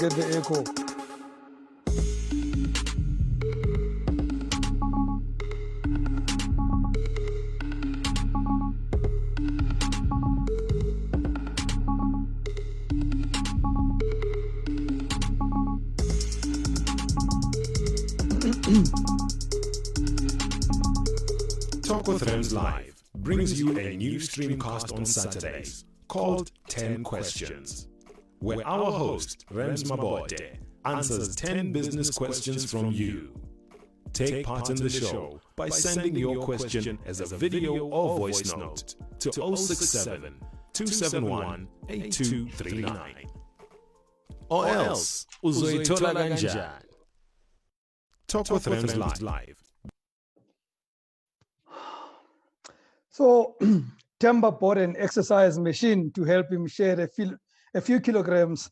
get the echo. Talk with Rams Live brings you a new streamcast on Saturdays called 10 Questions, where our host, Rams Mabote, answers 10 business questions from you. Take part in the show by sending your question as a video or voice note to 067 271 8239. Or else, uzoithola kanjani? Talk with Rams Live. So Themba bought an exercise machine to help him shed a few kilograms,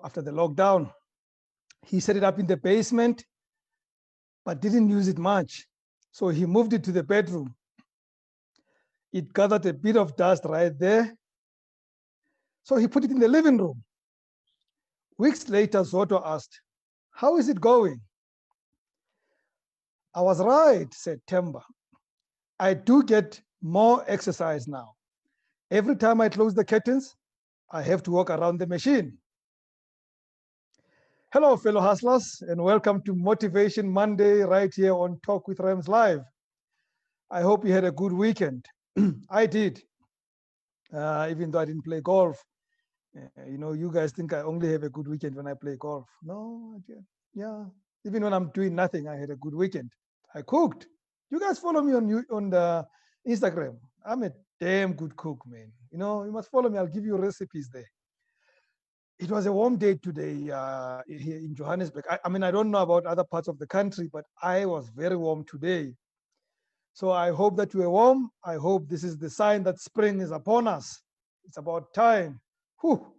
after the lockdown. He set it up in the basement, but didn't use it much. So he moved it to the bedroom. It gathered a bit of dust right there. So he put it in the living room. Weeks later, Zoto asked, "How is it going?" "I was right," said Themba. "I do get more exercise now. Every time I close the curtains, I have to walk around the machine." Hello, fellow hustlers, and welcome to Motivation Monday right here on Talk with Rams Live. I hope you had a good weekend. I did, even though I didn't play golf. You guys think I only have a good weekend when I play golf. No, I did. Yeah, even when I'm doing nothing, I had a good weekend. I cooked. You guys follow me on the Instagram. I'm a damn good cook, man. You must follow me. I'll give you recipes there. It was a warm day today here in Johannesburg. I don't know about other parts of the country, but I was very warm today. So I hope that you are warm. I hope this is the sign that spring is upon us. It's about time. Whew.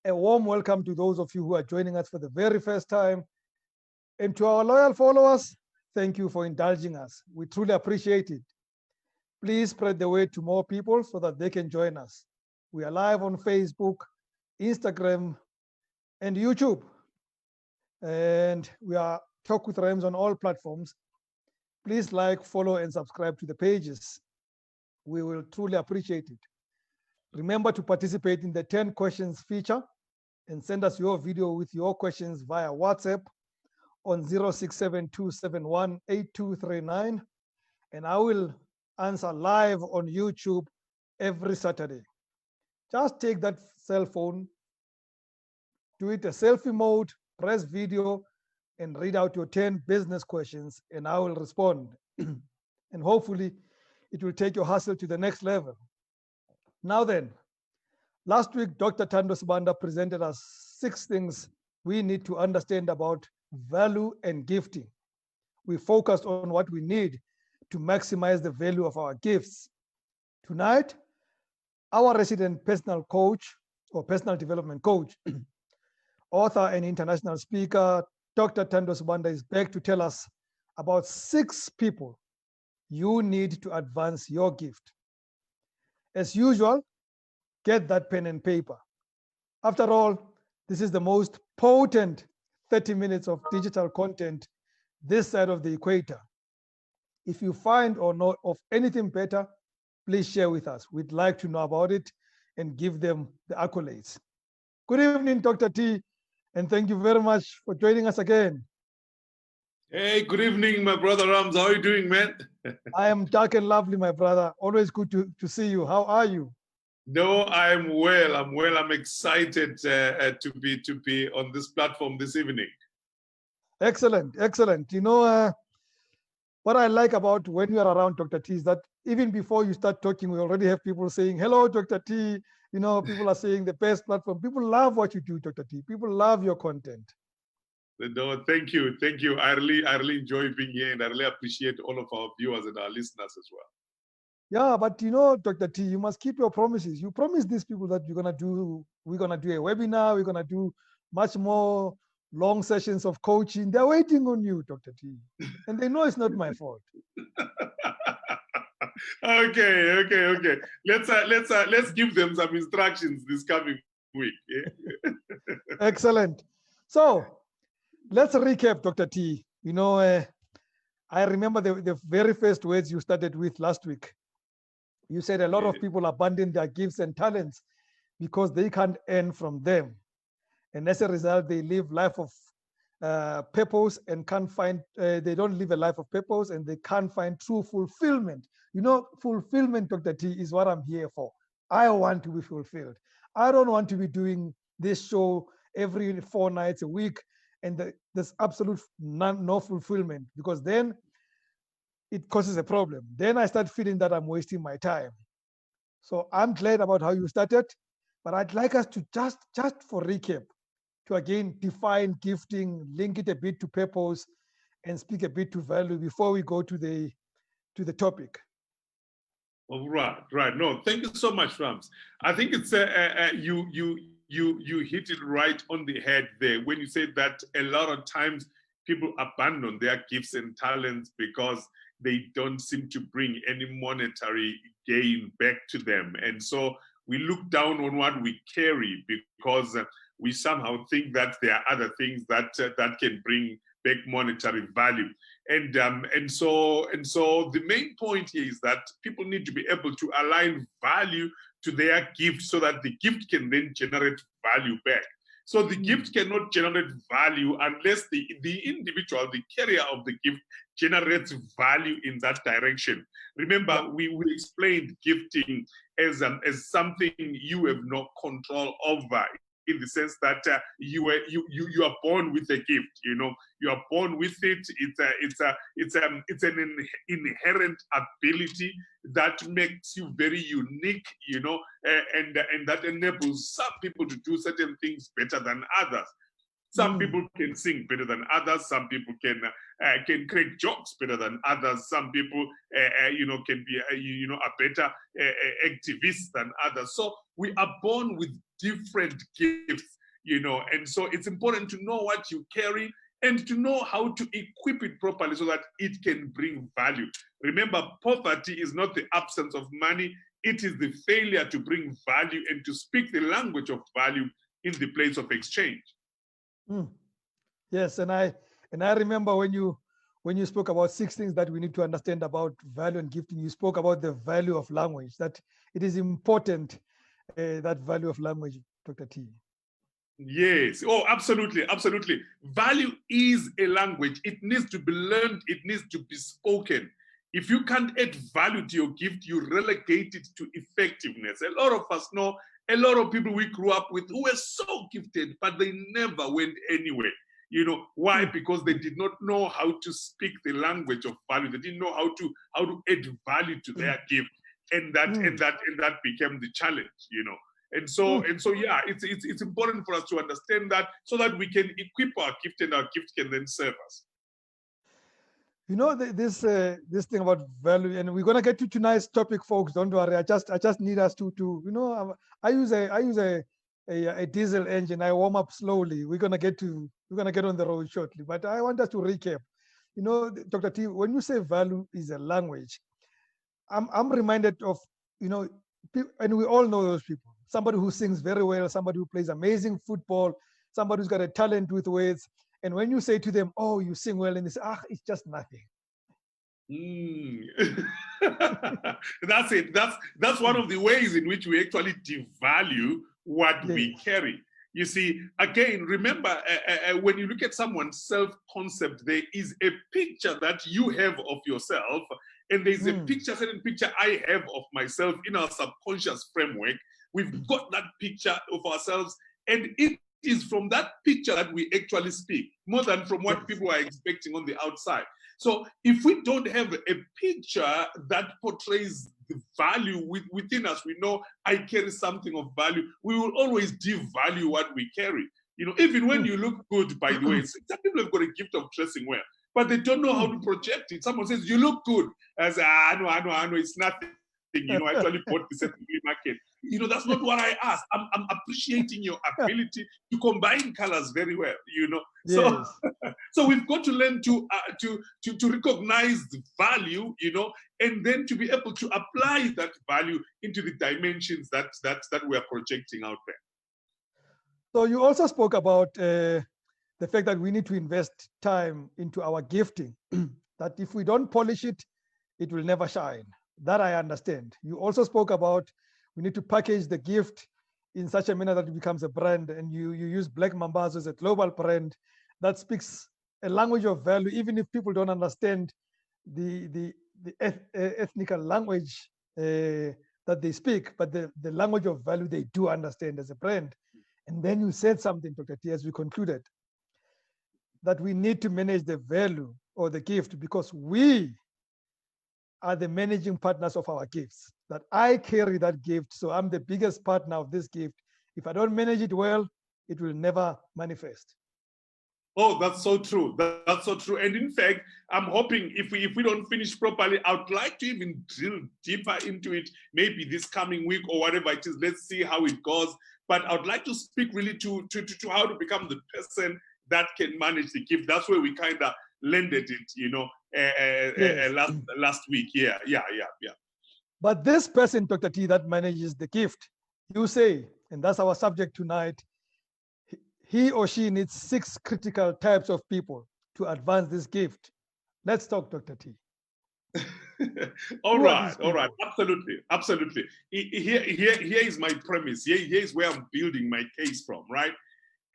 A warm welcome to those of you who are joining us for the very first time. And to our loyal followers, thank you for indulging us. We truly appreciate it. Please spread the word to more people so that they can join us. We are live on Facebook, Instagram, and YouTube. And we are Talk with Rams on all platforms. Please like, follow, and subscribe to the pages. We will truly appreciate it. Remember to participate in the 10 questions feature and send us your video with your questions via WhatsApp on 0672718239. And I will answer live on YouTube every Saturday. Just take that cell phone, do it a selfie mode, press video, and read out your 10 business questions, and I will respond. And hopefully, it will take your hustle to the next level. Now then, last week, Dr. Thando Sibanda presented us 6 things we need to understand about value and gifting. We focused on what we need to maximize the value of our gifts. Tonight, our resident personal coach or personal development coach, author and international speaker, Dr. Thando Sibanda is back to tell us about 6 people you need to advance your gift. As usual, get that pen and paper. After all, this is the most potent 30 minutes of digital content this side of the equator. If you find or know of anything better, please share with us. We'd like to know about it and give them the accolades. Good evening, Dr. T, and thank you very much for joining us again. Hey, good evening, my brother Rams. How are you doing, man? I am dark and lovely, my brother. Always good to see you. How are you? No, I'm well. I'm excited to be on this platform this evening. Excellent, excellent. What I like about when you are around Dr. T is that even before you start talking, we already have people saying, "Hello, Dr. T." People are saying the best platform. People love what you do, Dr. T. People love your content. No, thank you. I really enjoy being here, and I really appreciate all of our viewers and our listeners as well. Yeah, but Dr. T, you must keep your promises. You promised these people that we're gonna do a webinar, we're gonna do much more long sessions of coaching. They're waiting on you, Dr. T. And they know it's not my fault. Okay. Let's give them some instructions this coming week. Yeah? Excellent. So let's recap, Dr. T. I remember the very first words you started with last week. You said a lot of people abandon their gifts and talents because they can't earn from them. And as a result, they live life of purpose and can't find, they don't live a life of purpose and they can't find true fulfillment. Fulfillment, Dr. T, is what I'm here for. I want to be fulfilled. I don't want to be doing this show every 4 nights a week and there's absolute no fulfillment, because then it causes a problem. Then I start feeling that I'm wasting my time. So I'm glad about how you started, but I'd like us to just for recap, to again define gifting, link it a bit to purpose, and speak a bit to value before we go to the topic. All right. No, thank you so much, Rams. I think it's you hit it right on the head there when you said that a lot of times people abandon their gifts and talents because they don't seem to bring any monetary gain back to them, and so we look down on what we carry because we somehow think that there are other things that that can bring back monetary value. And so the main point here is that people need to be able to align value to their gift so that the gift can then generate value back. So the gift cannot generate value unless the individual, the carrier of the gift, generates value in that direction. Remember, we explained gifting as something you have no control over, in the sense that you are born with a gift. You are born with it. It's an inherent ability that makes you very unique. And that enables some people to do certain things better than others. Some people can sing better than others. Some people can create jokes better than others. Some people, can be, a better activist than others. So we are born with different gifts, and so it's important to know what you carry and to know how to equip it properly so that it can bring value. Remember, poverty is not the absence of money. It is the failure to bring value and to speak the language of value in the place of exchange. Yes, and I remember when you spoke about 6 things that we need to understand about value and gifting, you spoke about the value of language, that it is important, that value of language, Dr. T. Yes. Oh, absolutely. Absolutely. Value is a language. It needs to be learned. It needs to be spoken. If you can't add value to your gift, you relegate it to effectiveness. A lot of us know a lot of people we grew up with who were so gifted, but they never went anywhere. Why? Because they did not know how to speak the language of value. They didn't know how to add value to their gift, and that became the challenge. And so yeah, it's important for us to understand that so that we can equip our gift and our gift can then serve us. This thing about value, and we're gonna get to tonight's topic, folks. Don't worry. I just need us to I use a diesel engine. I warm up slowly. We're gonna get on the road shortly. But I want us to recap. Dr. T, when you say value is a language, I'm reminded of and we all know those people. Somebody who sings very well, somebody who plays amazing football, somebody who's got a talent with words. And when you say to them, "Oh, you sing well," and they say, it's just nothing. That's it. That's one of the ways in which we actually devalue what we carry. You see, again, remember, when you look at someone's self-concept, there is a picture that you have of yourself, and there's a certain picture I have of myself in our subconscious framework. We've got that picture of ourselves, and it is from that picture that we actually speak, more than from what people are expecting on the outside. So if we don't have a picture that portrays the value within us, we know I carry something of value, we will always devalue what we carry. Even when you look good, by the way, some people have got a gift of dressing well, but they don't know how to project it. Someone says, "You look good." I say, I know, it's nothing. I actually bought this at the flea market. That's not what I asked. I'm appreciating your ability to combine colors very well. So so we've got to learn to recognize the value, and then to be able to apply that value into the dimensions that we are projecting out there. So you also spoke about the fact that we need to invest time into our gifting, that if we don't polish it, it will never shine. That I understand. You also spoke about we need to package the gift in such a manner that it becomes a brand, and you use Black Mambazo as a global brand that speaks a language of value, even if people don't understand the ethnic language that they speak, but the language of value they do understand as a brand. And then you said something, Dr. T, as we concluded, that we need to manage the value or the gift because we are the managing partners of our gifts. That I carry that gift, so I'm the biggest partner of this gift. If I don't manage it well, it will never manifest. Oh, that's so true. That's so true. And in fact, I'm hoping if we don't finish properly, I'd like to even drill deeper into it, maybe this coming week or whatever it is. Let's see how it goes. But I'd like to speak really to how to become the person that can manage the gift. That's where we kind of landed it, Yes. last week. Yeah. But this person, Dr. T, that manages the gift, you say, and that's our subject tonight, he or she needs 6 critical types of people to advance this gift. Let's talk, Dr. T. All Who are these right, people? absolutely. Here is my premise. Here is where I'm building my case from, right?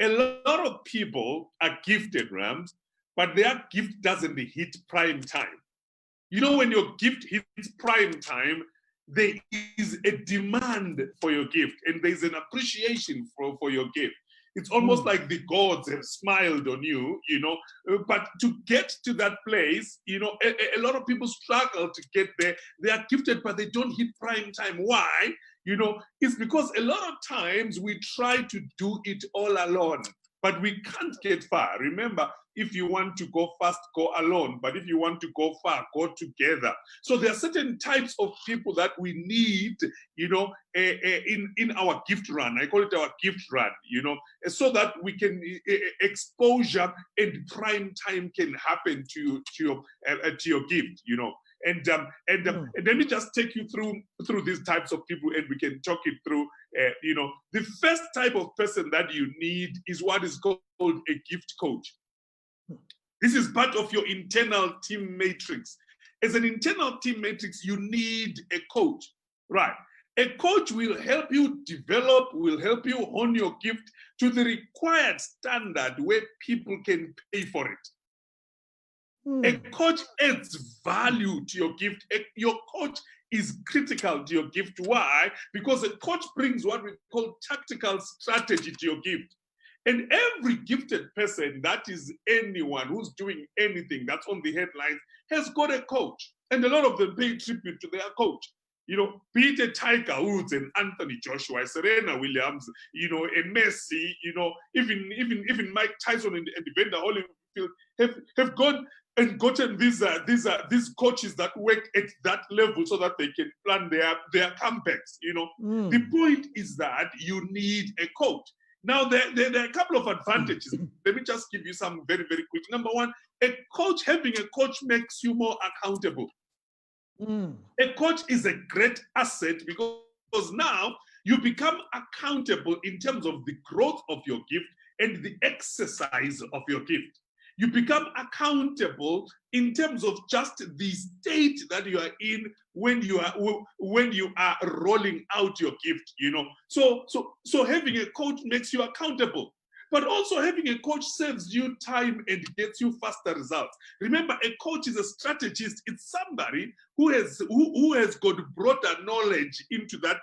A lot of people are gifted, Rams, but their gift doesn't hit prime time. You know, when your gift hits prime time, there is a demand for your gift and there's an appreciation for your gift. It's almost like the gods have smiled on you, but to get to that place, a lot of people struggle to get there. They are gifted, but they don't hit prime time. Why? It's because a lot of times we try to do it all alone, but we can't get far. Remember, if you want to go fast, go alone. But if you want to go far, go together. So there are certain types of people that we need, in our gift run. I call it our gift run, so that we can exposure and prime time can happen to your gift, And let me just take you through these types of people, and we can talk it through. The first type of person that you need is what is called a gift coach. This is part of your internal team matrix. As an internal team matrix, you need a coach, right? A coach will help you develop, will help you hone your gift to the required standard where people can pay for it. A coach adds value to your gift. Your coach is critical to your gift. Why? Because a coach brings what we call tactical strategy to your gift. And every gifted person, that is anyone who's doing anything that's on the headlines, has got a coach. And a lot of them pay tribute to their coach. Be it a Tiger Woods and Anthony Joshua, Serena Williams, and Messi, even Mike Tyson and Evander Holyfield have gone and gotten these coaches that work at that level so that they can plan their comebacks. The point is that you need a coach. Now, there are a couple of advantages. Let me just give you some very, very quick. Number one, having a coach makes you more accountable. A coach is a great asset because now you become accountable in terms of the growth of your gift and the exercise of your gift. You become accountable in terms of just the state that you are in when you are rolling out your gift, So having a coach makes you accountable. But also having a coach saves you time and gets you faster results. Remember, a coach is a strategist. It's somebody who has got broader knowledge into that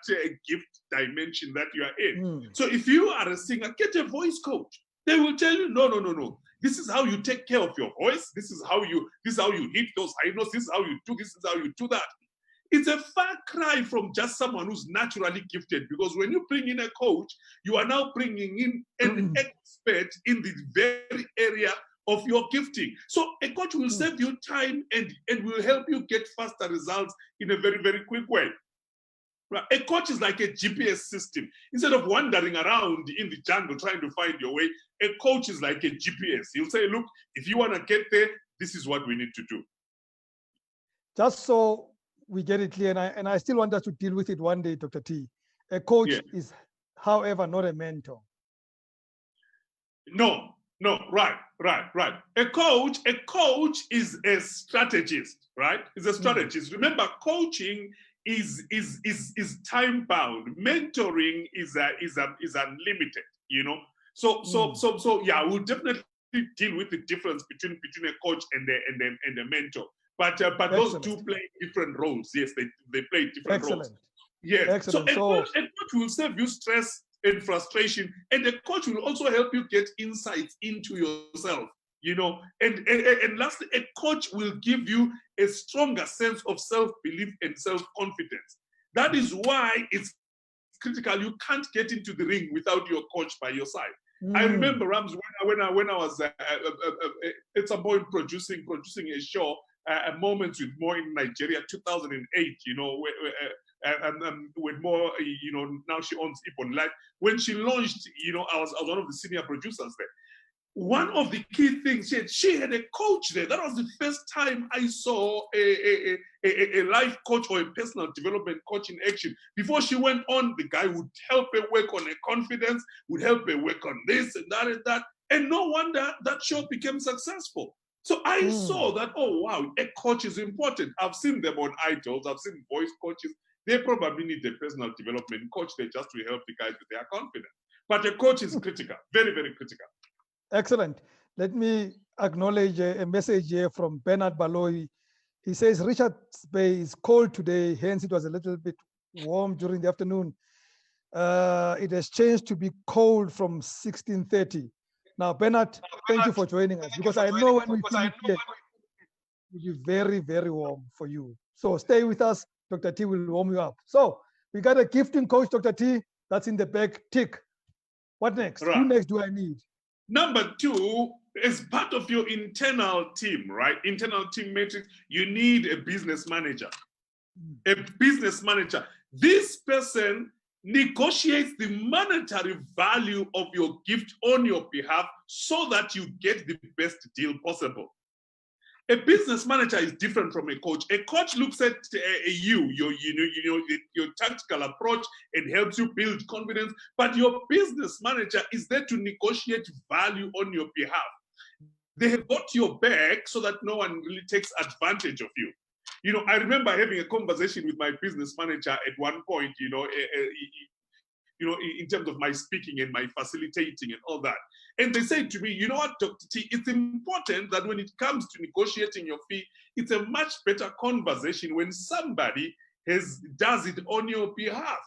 gift dimension that you are in. So if you are a singer, get a voice coach. They will tell you, no. This is how you take care of your voice. This is how you hit those high notes. This is how you do this. This is how you do that. It's a far cry from just someone who's naturally gifted, because when you bring in a coach, you are now bringing in an expert in the very area of your gifting. So a coach will save you time and will help you get faster results in a very, very quick way. Right? A coach is like a GPS system. Instead of wandering around in the jungle trying to find your way, a coach is like a GPS. He'll say, look, if you want to get there, this is what we need to do. Just so we get it clear, and I still want us to deal with it one day, Dr. T. A coach is, however, not a mentor. No, no, right. A coach is a strategist, right? Is a strategist. Remember, coaching is time bound. Mentoring is unlimited. So yeah, we'll definitely deal with the difference between a coach and a mentor. But those two play different roles. Yes, they play different roles. Yes. Excellent. So a coach will save you stress and frustration, and the coach will also help you get insights into yourself. And lastly, a coach will give you a stronger sense of self-belief and self-confidence. That is why it's critical. You can't get into the ring without your coach by your side. I remember, Rams, when I was at some point producing a show, Moments with More in Nigeria, 2008. With More, now she owns Ipon Life. When she launched, I was one of the senior producers there. One of the key things, she had a coach there. That was the first time I saw a life coach or a personal development coach in action. Before she went on, the guy would help her work on her confidence, would help her work on this and that and that. And no wonder that show became successful. So I saw that, oh, wow, a coach is important. I've seen them on Idols. I've seen voice coaches. They probably need a personal development coach there just to help the guys with their confidence. But a coach is critical, very, very critical. Excellent. Let me acknowledge a message here from Bernard Baloi. He says, Richards Bay is cold today, hence it was a little bit warm during the afternoon. It has changed to be cold from 1630. Now, Bernard, thank you for joining us, because I know when we finish here, it will be very, very warm for you. So stay with us. Dr. T will warm you up. So we got a gifting coach, Dr. T, that's in the back, tick. What next? Right. Who next do I need? Number two, as part of your internal team, right? Internal team matrix, you need a business manager. A business manager. This person negotiates the monetary value of your gift on your behalf so that you get the best deal possible. A business manager is different from a coach. A coach looks at your tactical approach and helps you build confidence. But your business manager is there to negotiate value on your behalf. They have got your back so that no one really takes advantage of you. I remember having a conversation with my business manager at one point. In terms of my speaking and my facilitating and all that. And they said to me, you know what, Dr. T, it's important that when it comes to negotiating your fee, it's a much better conversation when somebody does it on your behalf.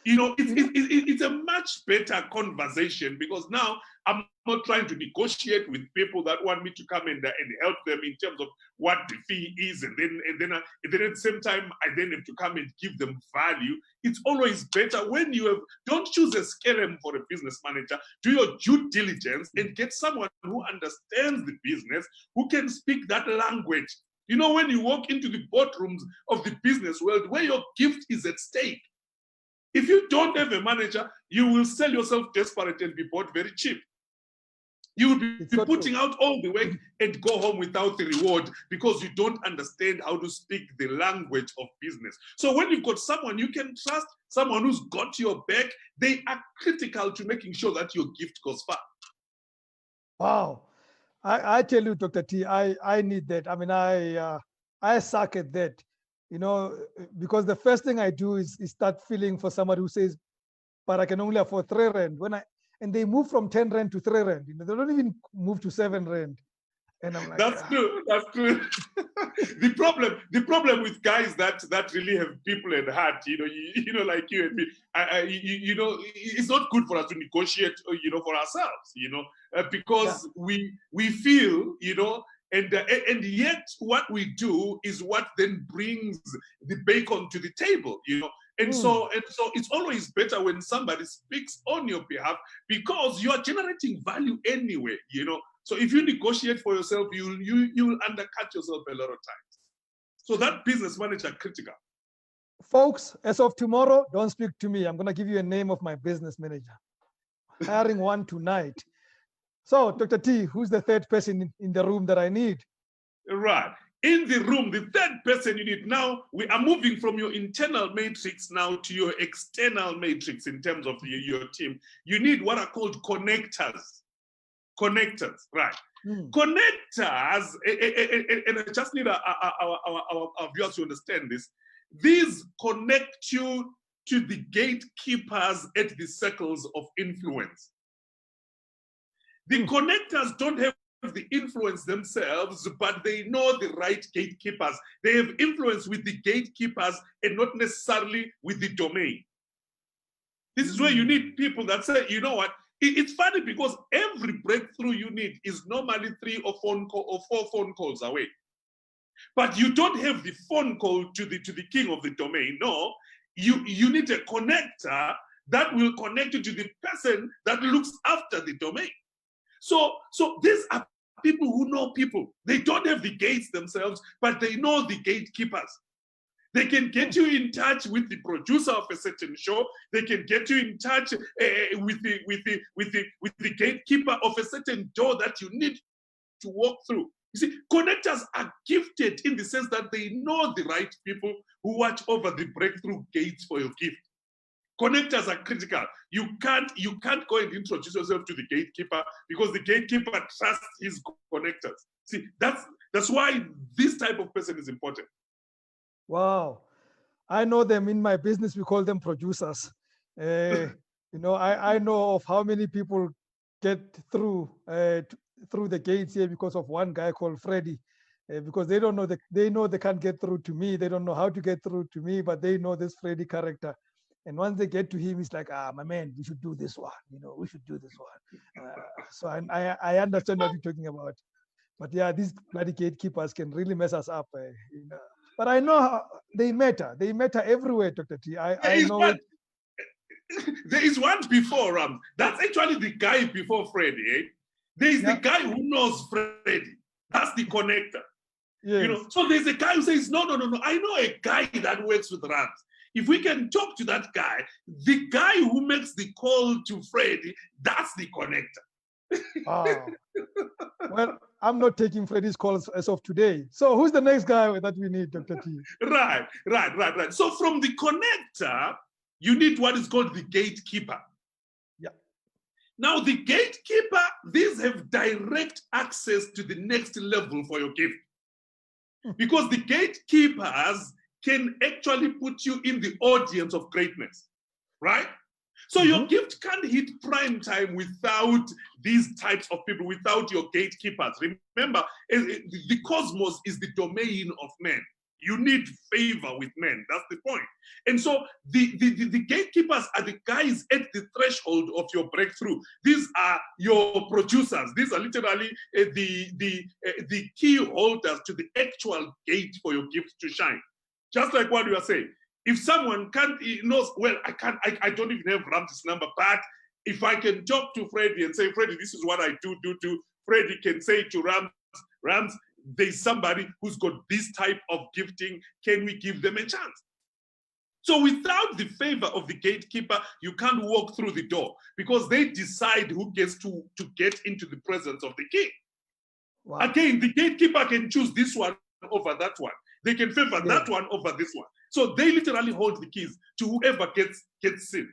It's a much better conversation, because now I'm not trying to negotiate with people that want me to come and help them in terms of what the fee is, and then at the same time I then have to come and give them value. It's always better when don't choose a scam for a business manager. Do your due diligence and get someone who understands the business, who can speak that language. When you walk into the boardrooms of the business world where your gift is at stake, if you don't have a manager, you will sell yourself desperate and be bought very cheap. You will be putting out all the work and go home without the reward because you don't understand how to speak the language of business. So when you've got someone you can trust, someone who's got your back, they are critical to making sure that your gift goes far. Wow. I tell you, Dr. T, I need that. I mean, I suck at that. Because the first thing I do is start feeling for somebody who says, but I can only afford 3 rand. And they move from 10 rand to 3 rand. They don't even move to 7 rand. And I'm like, that's true. The problem with guys that really have people at heart, like you and me, it's not good for us to negotiate, for ourselves, because we feel, and yet what we do is what then brings the bacon to the table, And so it's always better when somebody speaks on your behalf, because you are generating value anyway, So if you negotiate for yourself, you'll undercut yourself a lot of times. So that business manager critical. Folks, as of tomorrow, don't speak to me. I'm going to give you a name of my business manager. Hiring one tonight. So, Dr. T, who's the third person in the room that I need? Right. in the room, the third person you need. Now we are moving from your internal matrix now to your external matrix in terms of your team. You need what are called connectors. Connectors, right? Connectors, and I just need our viewers to understand this. These connect you to the gatekeepers at the circles of influence. The connectors don't have the influence themselves, but they know the right gatekeepers. They have influence with the gatekeepers and not necessarily with the domain. This is where you need people that say, you know what, it's funny because every breakthrough you need is normally 3 or 4 phone calls away. But you don't have the phone call to the king of the domain. No, you need a connector that will connect you to the person that looks after the domain. So these are people who know people. They don't have the gates themselves, but they know the gatekeepers. They can get you in touch with the producer of a certain show. They can get you in touch with the gatekeeper of a certain door that you need to walk through. You see, connectors are gifted in the sense that they know the right people who watch over the breakthrough gates for your gift. Connectors are critical. You can't go and introduce yourself to the gatekeeper because the gatekeeper trusts his connectors. See, that's why this type of person is important. Wow. I know them in my business. We call them producers. You know, I know of how many people get through through the gates here because of one guy called Freddie. Because they don't know they know they can't get through to me. They don't know how to get through to me, but they know this Freddie character. And once they get to him, he's like, my man, we should do this one. You know, we should do this one. So I understand what you're talking about. But yeah, these bloody gatekeepers can really mess us up. You know. But I know how they matter. They matter everywhere, Dr. T. I know it. There is one before Ram. That's actually the guy before Freddie. Eh? There is the guy who knows Freddie. That's the connector. Yes. You know, so there's a guy who says, no. I know a guy that works with Rams. If we can talk to that guy, the guy who makes the call to Freddie, that's the connector. Wow. Well, I'm not taking Freddie's calls as of today. So who's the next guy that we need, Dr. T? Right. So from the connector, you need what is called the gatekeeper. Yeah. Now the gatekeeper, these have direct access to the next level for your gift. Because the gatekeepers can actually put you in the audience of greatness, right? So your gift can't hit prime time without these types of people, without your gatekeepers. Remember, the cosmos is the domain of men. You need favor with men. That's the point. And so the gatekeepers are the guys at the threshold of your breakthrough. These are your producers. These are literally the key holders to the actual gate for your gift to shine. Just like what you are saying. If someone knows, well, I don't even have Ram's number, but if I can talk to Freddie and say, Freddie, this is what I do, Freddie can say to Rams, there's somebody who's got this type of gifting, can we give them a chance? So without the favor of the gatekeeper, you can't walk through the door because they decide who gets to get into the presence of the king. Wow. Again, the gatekeeper can choose this one over that one. They can favor that one over this one. So they literally hold the keys to whoever gets in.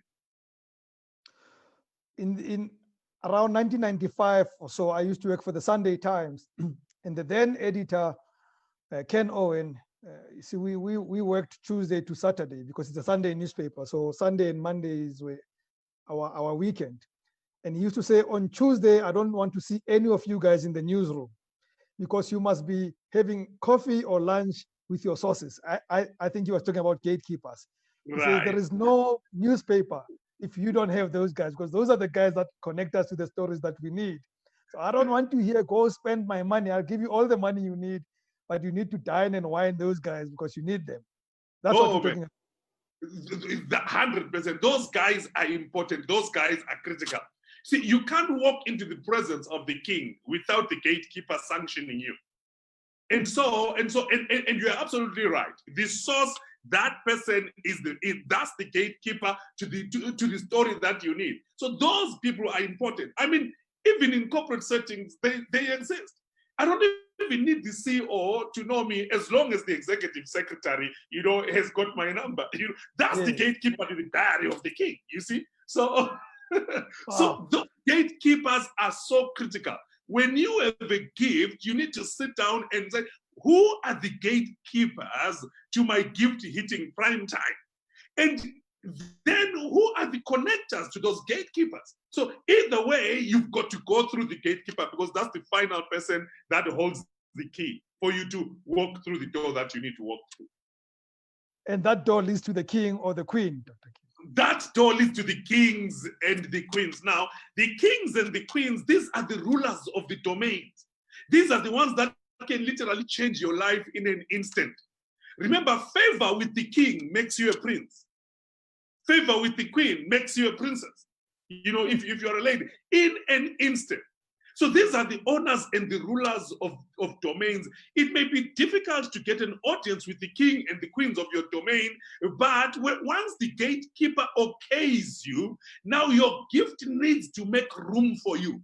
In around 1995 or so, I used to work for the Sunday Times. And the then editor, Ken Owen, see, we worked Tuesday to Saturday because it's a Sunday newspaper. So Sunday and Mondays were our weekend. And he used to say, on Tuesday, I don't want to see any of you guys in the newsroom because you must be having coffee or lunch with your sources. I think he was talking about gatekeepers. He says there is no newspaper if you don't have those guys, because those are the guys that connect us to the stories that we need. So I don't want to hear, go spend my money. I'll give you all the money you need, but you need to dine and wine those guys because you need them. That's what we're talking about. 100%. Those guys are important. Those guys are critical. See, you can't walk into the presence of the king without the gatekeeper sanctioning you. And you're absolutely right. The source, that person that's the gatekeeper to the story that you need. So those people are important. I mean, even in corporate settings, they exist. I don't even need the CEO to know me as long as the executive secretary, has got my number. That's the gatekeeper to the diary of the king, you see? So, so those gatekeepers are so critical. When you have a gift, you need to sit down and say, who are the gatekeepers to my gift hitting prime time? And then who are the connectors to those gatekeepers? So either way, you've got to go through the gatekeeper, because that's the final person that holds the key for you to walk through the door that you need to walk through. And that door leads to the king or the queen, Dr. King. That door leads to the kings and the queens. Now, the kings and the queens, these are the rulers of the domains. These are the ones that can literally change your life in an instant. Remember, favor with the king makes you a prince. Favor with the queen makes you a princess. If you're a lady, in an instant. So these are the owners and the rulers of domains. It may be difficult to get an audience with the king and the queens of your domain, but once the gatekeeper okays you, now your gift needs to make room for you.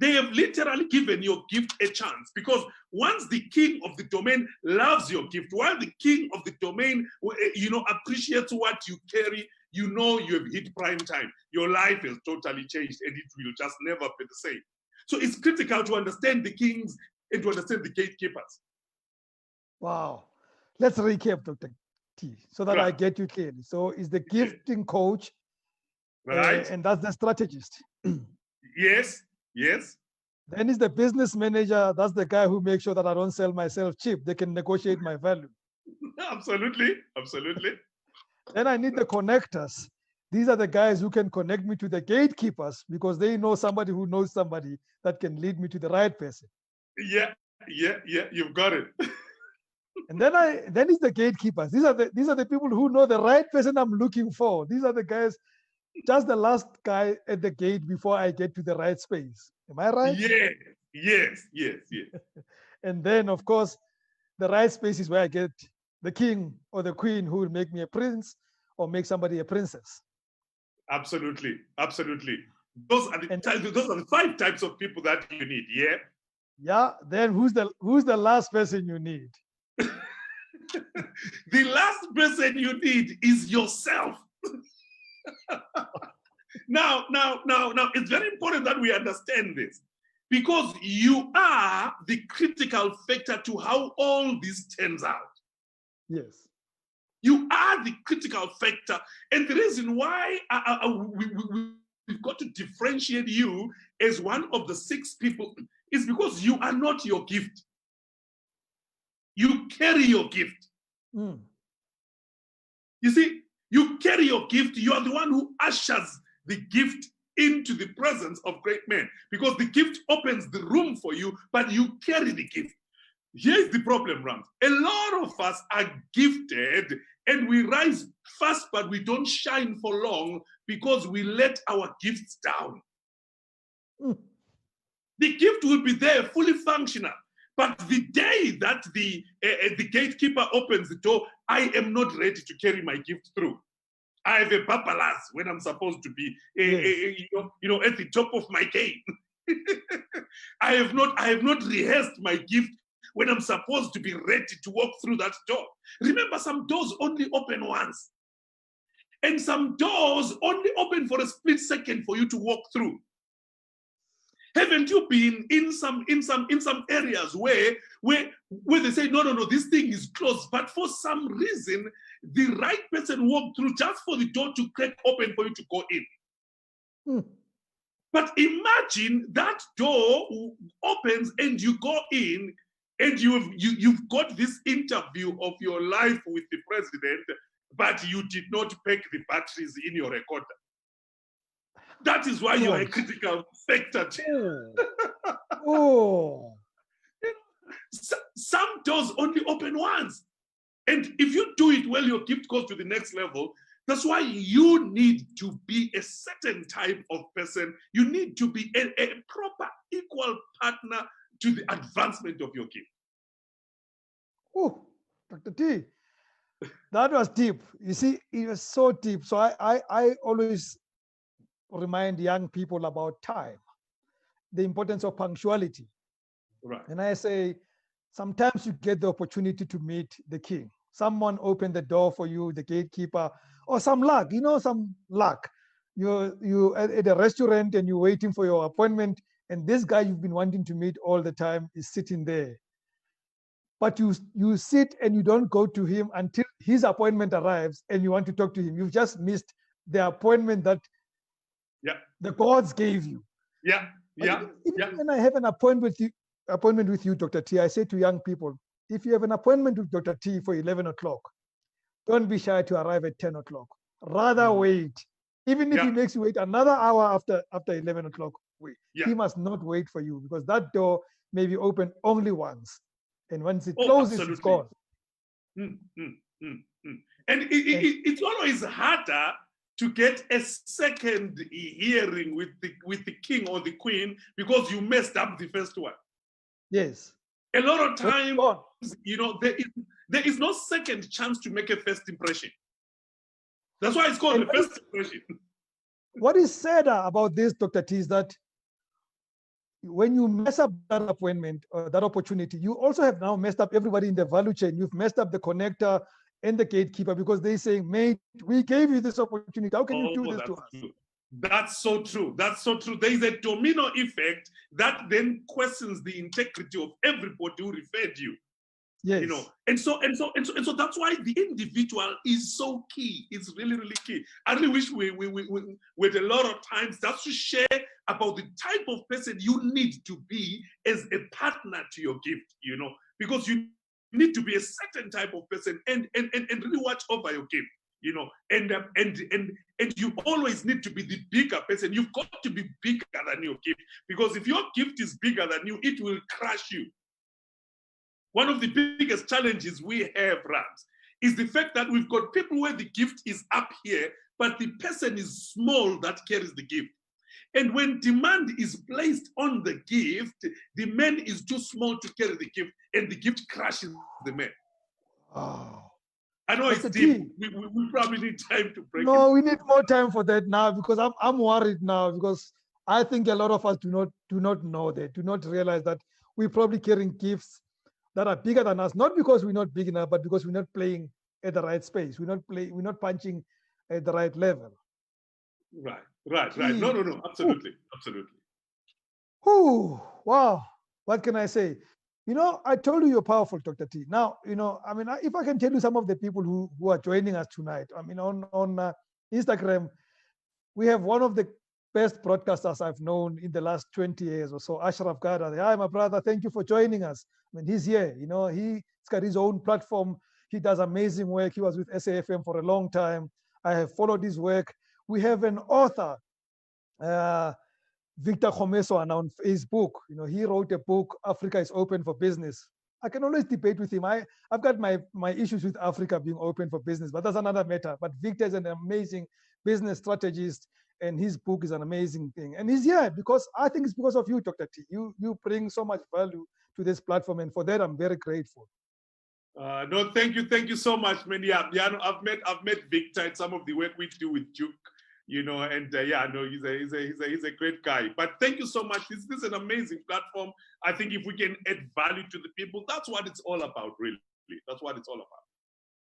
They have literally given your gift a chance, because once the king of the domain loves your gift, while the king of the domain, appreciates what you carry, you have hit prime time. Your life has totally changed, and it will just never be the same. So it's critical to understand the kings and to understand the gatekeepers. Wow. Let's recap, Dr. T, so that I get you clearly. So is the gifting coach, right? And that's the strategist. Yes. Yes. Then is the business manager. That's the guy who makes sure that I don't sell myself cheap. They can negotiate my value. Absolutely. Absolutely. Then I need the connectors. These are the guys who can connect me to the gatekeepers, because they know somebody who knows somebody that can lead me to the right person. Yeah. You've got it. And then is the gatekeepers. These are the people who know the right person I'm looking for. These are the guys, just the last guy at the gate before I get to the right space. Am I right? Yes. And then, of course, the right space is where I get the king or the queen who will make me a prince or make somebody a princess. Absolutely. Those are the 5 types of people that you need. Yeah. Yeah. Then who's the last person you need? The last person you need is yourself. Now, it's very important that we understand this, because you are the critical factor to how all this turns out. Yes. You are the critical factor. And the reason why we've got to differentiate you as one of the 6 people is because you are not your gift. You carry your gift. Mm. You see, you carry your gift. You are the one who ushers the gift into the presence of great men, because the gift opens the room for you, but you carry the gift. Here's the problem, Rams. A lot of us are gifted and we rise fast, but we don't shine for long because we let our gifts down. Mm. The gift will be there, fully functional. But the day that the gatekeeper opens the door, I am not ready to carry my gift through. I have a papalas when I'm supposed to be, at the top of my game. I have not rehearsed my gift when I'm supposed to be ready to walk through that door. Remember, some doors only open once, and some doors only open for a split second for you to walk through. Haven't you been in some areas where they say, no, this thing is closed, but for some reason, the right person walked through just for the door to crack open for you to go in. Mm. But imagine that door opens and you go in, and you've got this interview of your life with the president, but you did not pack the batteries in your recorder. That is why you are a critical factor. Oh. Some doors only open once. And if you do it well, your gift goes to the next level. That's why you need to be a certain type of person. You need to be a proper, equal partner to the advancement of your gift. Oh, Dr. T, that was deep. You see, it was so deep. So I always remind young people about time, the importance of punctuality. Right. And I say, sometimes you get the opportunity to meet the king. Someone opened the door for you, the gatekeeper, or some luck, some luck. You at a restaurant and you're waiting for your appointment, and this guy you've been wanting to meet all the time is sitting there. But you sit and you don't go to him until his appointment arrives and you want to talk to him. You've just missed the appointment that Yeah. the gods gave you. Yeah. But Yeah. even Yeah. when I have an appointment with you, Dr. T, I say to young people, if you have an appointment with Dr. T for 11 o'clock, don't be shy to arrive at 10 o'clock. Rather wait. Even if he Yeah. makes you wait another hour after 11 o'clock, wait. Yeah. He must not wait for you because that door may be open only once. And once it Oh, closes, absolutely. it's gone. Mm, mm, mm, mm. And it's always harder to get a second hearing with the king or the queen because you messed up the first one. Yes. A lot of When it's times, gone. there is no second chance to make a first impression. That's why it's called And a first impression. what is sad about this, Dr. T, is that when you mess up that appointment or that opportunity, you also have now messed up everybody in the value chain. You've messed up the connector and the gatekeeper because they're saying, mate, we gave you this opportunity. How can you do this to us? True. That's so true. That's so true. There is a domino effect that then questions the integrity of everybody who referred you. Yes. And so that's why the individual is so key. It's really, really key. I really wish we with a lot of times just to share about the type of person you need to be as a partner to your gift, because you need to be a certain type of person and really watch over your gift, and you always need to be the bigger person. You've got to be bigger than your gift, because if your gift is bigger than you, it will crush you. One of the biggest challenges we have, Rams, is the fact that we've got people where the gift is up here, but the person is small that carries the gift. And when demand is placed on the gift, the man is too small to carry the gift, and the gift crushes the man. Oh. I know it's deep. We probably need time to break it. No, we need more time for that now because I'm worried now because I think a lot of us do not know that, do not realize that we're probably carrying gifts that are bigger than us, not because we're not big enough, but because we're not playing at the right space. We're not punching at the right level. Right. No, absolutely. Ooh, wow. What can I say? I told you you're powerful, Dr. T. Now, if I can tell you some of the people who are joining us tonight, on Instagram, we have one of the best broadcasters I've known in the last 20 years or so, Ashraf Gada. Hi, my brother. Thank you for joining us. He's here. He's got his own platform. He does amazing work. He was with SAFM for a long time. I have followed his work. We have an author, Victor Khomeso, on Facebook. He wrote a book, Africa is Open for Business. I can always debate with him. I've got my issues with Africa being open for business, but that's another matter. But Victor is an amazing business strategist, and his book is an amazing thing. And he's here because I think it's because of you, Dr. T. You bring so much value to this platform, and for that I'm very grateful. No, thank you so much, man. Yeah, I've met Victor and some of the work we do with Duke, and he's a great guy. But thank you so much. This is an amazing platform. I think if we can add value to the people, that's what it's all about, really. That's what it's all about.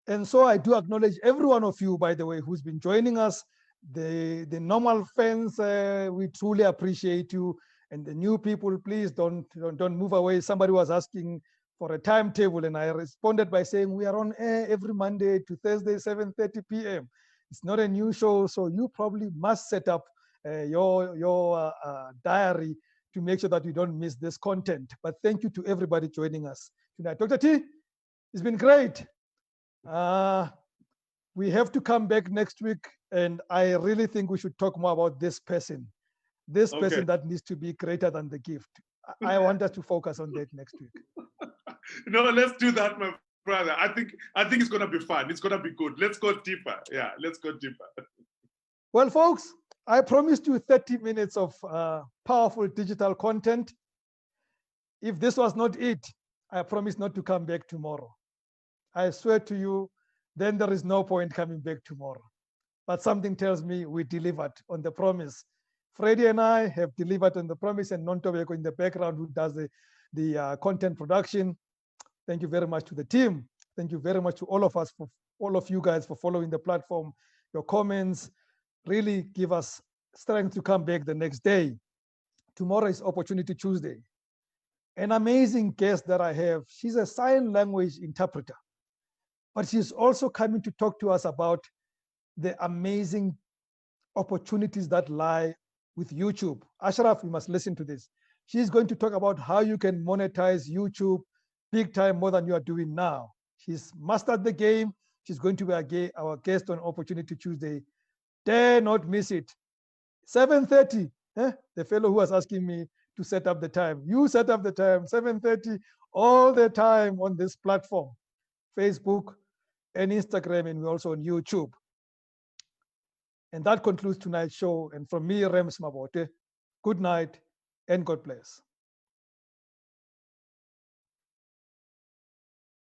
And so I do acknowledge every one of you, by the way, who's been joining us. The normal fans, we truly appreciate you. And the new people, please don't move away. Somebody was asking for a timetable, and I responded by saying we are on air every Monday to Thursday, 7:30 p.m. It's not a new show, so you probably must set up your diary to make sure that you don't miss this content. But thank you to everybody joining us tonight. Dr. T, it's been great. We have to come back next week, and I really think we should talk more about this person person that needs to be greater than the gift. I want us to focus on that next week. No, let's do that, my brother. I think it's going to be fun. It's going to be good. Let's go deeper. Yeah, let's go deeper. Well, folks, I promised you 30 minutes of powerful digital content. If this was not it, I promise not to come back tomorrow. I swear to you, then there is no point coming back tomorrow. But something tells me we delivered on the promise. Freddie and I have delivered on the promise, and Nontobeko in the background who does the content production. Thank you very much to the team. Thank you very much to all of us, for all of you guys, for following the platform. Your comments really give us strength to come back the next day. Tomorrow is Opportunity Tuesday. An amazing guest that I have, she's a sign language interpreter, but she's also coming to talk to us about the amazing opportunities that lie with YouTube. Ashraf, you must listen to this. She's going to talk about how you can monetize YouTube big time, more than you are doing now. She's mastered the game. She's going to be our guest on Opportunity Tuesday. Dare not miss it. 7:30. The fellow who was asking me to set up the time. You set up the time, 7:30, all the time on this platform, Facebook and Instagram, and we're also on YouTube. And that concludes tonight's show. And from me, Rems Mabote, good night and God bless.